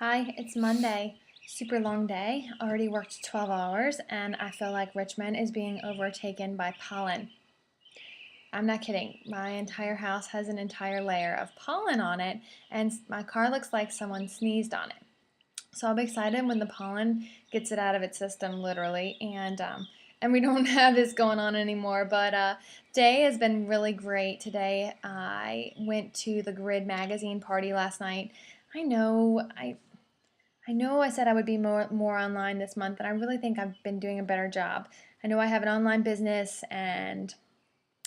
Hi, it's Monday. Super long day. Already worked 12 hours, and I feel like Richmond is being overtaken by pollen. I'm not kidding. My entire house has an entire layer of pollen on it, and my car looks like someone sneezed on it. So I'll be excited when the pollen gets it out of its system, literally, and we don't have this going on anymore. But day has been really great. Today I went to the Grid magazine party last night. I know I said I would be more online this month, and I really think I've been doing a better job. I know I have an online business, and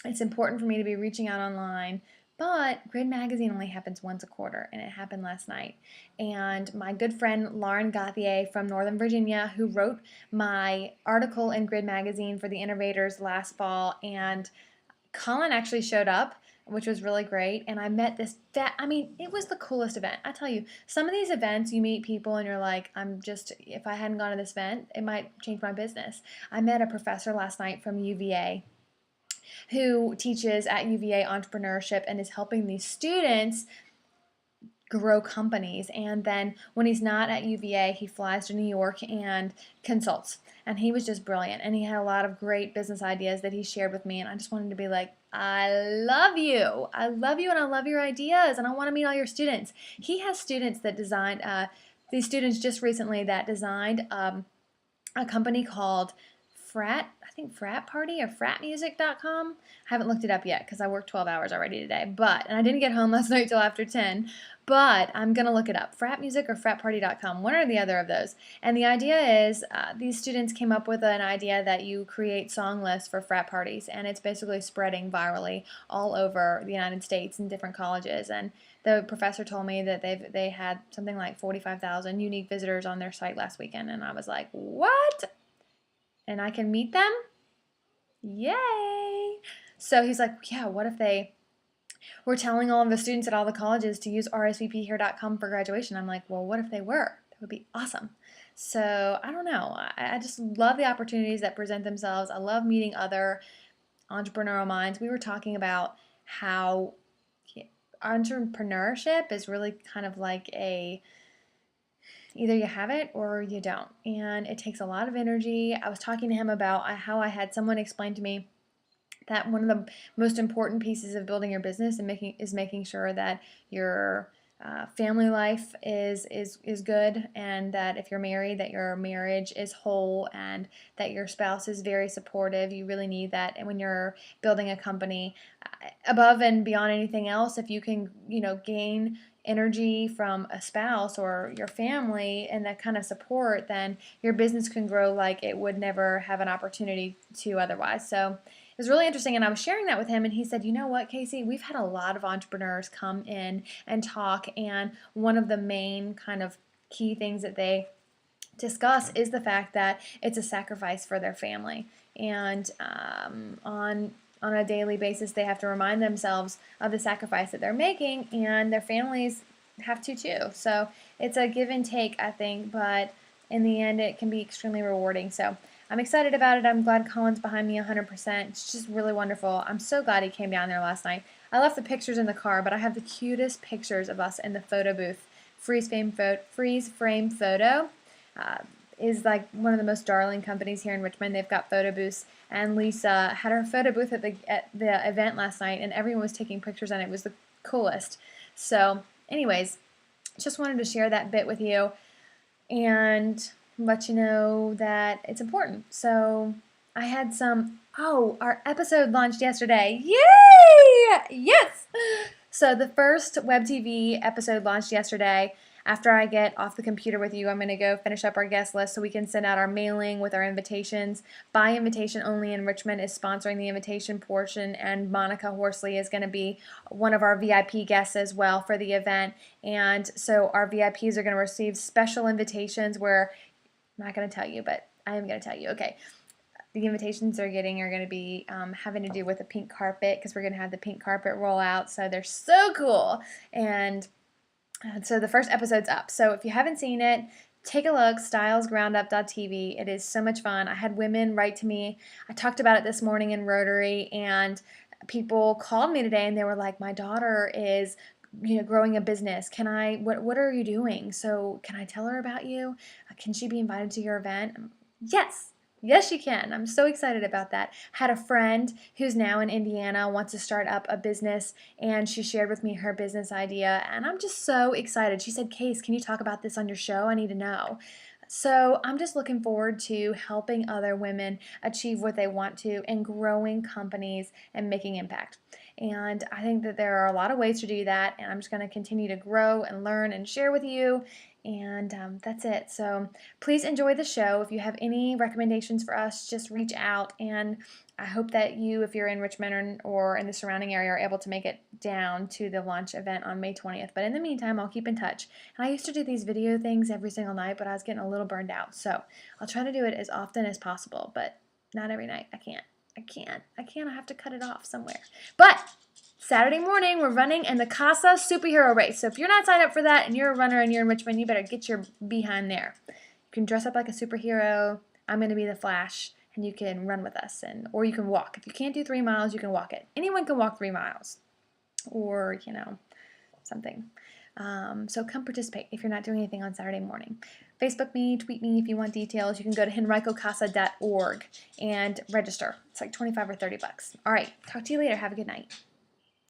it's important for me to be reaching out online. But Grid Magazine only happens once a quarter, and it happened last night. And my good friend Lauren Gauthier from Northern Virginia, who wrote my article in Grid Magazine for the Innovators last fall, and Colin actually showed up, which was really great. And I met it was the coolest event. I tell you, some of these events, you meet people and you're like, if I hadn't gone to this event, it might change my business. I met a professor last night from UVA who teaches at UVA entrepreneurship and is helping these students grow companies. And then when he's not at UVA, he flies to New York and consults. And he was just brilliant. And he had a lot of great business ideas that he shared with me. And I just wanted to be like, I love you. I love you and I love your ideas. And I want to meet all your students. He has students that designed, these students just recently that designed a company called Frat Party or fratmusic.com. I haven't looked it up yet because I worked 12 hours already today. And I didn't get home last night till after 10. But I'm going to look it up. Frat Music or fratparty.com, one or the other of those. And the idea is these students came up with an idea that you create song lists for frat parties. And it's basically spreading virally all over the United States in different colleges. And the professor told me that they had something like 45,000 unique visitors on their site last weekend. And I was like, what? And I can meet them? Yay! So he's like, yeah, what if they were telling all of the students at all the colleges to use RSVPhere.com for graduation? I'm like, well, what if they were? That would be awesome. So I don't know. I just love the opportunities that present themselves. I love meeting other entrepreneurial minds. We were talking about how entrepreneurship is really kind of like either you have it or you don't. And it takes a lot of energy. I was talking to him about how I had someone explain to me that one of the most important pieces of building your business and making sure that your family life is good, and that if you're married, that your marriage is whole, and that your spouse is very supportive. You really need that. And when you're building a company, above and beyond anything else, if you can, gain energy from a spouse or your family and that kind of support, then your business can grow like it would never have an opportunity to otherwise. So it was really interesting, and I was sharing that with him, and he said, you know what, Casey, we've had a lot of entrepreneurs come in and talk, and one of the main kind of key things that they discuss is the fact that it's a sacrifice for their family. And on a daily basis, they have to remind themselves of the sacrifice that they're making, and their families have to too. So it's a give and take, I think, but in the end, it can be extremely rewarding. So I'm excited about it. I'm glad Colin's behind me 100%. It's just really wonderful. I'm so glad he came down there last night. I left the pictures in the car, but I have the cutest pictures of us in the photo booth. Freeze Frame Photo is like one of the most darling companies here in Richmond. They've got photo booths, and Lisa had her photo booth at the event last night, and everyone was taking pictures, and it was the coolest. So anyways, just wanted to share that bit with you and let you know that it's important. So I had our episode launched yesterday. Yay! Yes! So the first web TV episode launched yesterday. After I get off the computer with you, I'm going to go finish up our guest list so we can send out our mailing with our invitations. By Invitation Only in Richmond is sponsoring the invitation portion, and Monica Horsley is going to be one of our VIP guests as well for the event. And so our VIPs are going to receive special invitations where, I'm not going to tell you, but I am going to tell you. Okay. The invitations they're getting are going to be having to do with a pink carpet, because we're going to have the pink carpet roll out. So they're so cool. And so the first episode's up. So if you haven't seen it, take a look, stylesgroundup.tv. It is so much fun. I had women write to me. I talked about it this morning in Rotary, and people called me today and they were like, my daughter is growing a business. What are you doing? So can I tell her about you? Can she be invited to your event? Yes. Yes, she can. I'm so excited about that. Had a friend who's now in Indiana, wants to start up a business, and she shared with me her business idea, and I'm just so excited. She said, Case, can you talk about this on your show? I need to know. So I'm just looking forward to helping other women achieve what they want to and growing companies and making impact. And I think that there are a lot of ways to do that, and I'm just going to continue to grow and learn and share with you. And that's it. So please enjoy the show. If you have any recommendations for us, just reach out. And I hope that you, if you're in Richmond or in the surrounding area, are able to make it down to the launch event on May 20th. But in the meantime, I'll keep in touch. And I used to do these video things every single night, but I was getting a little burned out. So I'll try to do it as often as possible, but not every night. I can't. I have to cut it off somewhere. But Saturday morning, we're running in the Casa Superhero Race. So if you're not signed up for that and you're a runner and you're in Richmond, you better get your behind there. You can dress up like a superhero. I'm going to be the Flash, and you can run with us, or you can walk. If you can't do 3 miles, you can walk it. Anyone can walk 3 miles, or something. So come participate if you're not doing anything on Saturday morning. Facebook me, tweet me if you want details. You can go to henricocasa.org and register. It's like $25 or $30. All right, talk to you later. Have a good night.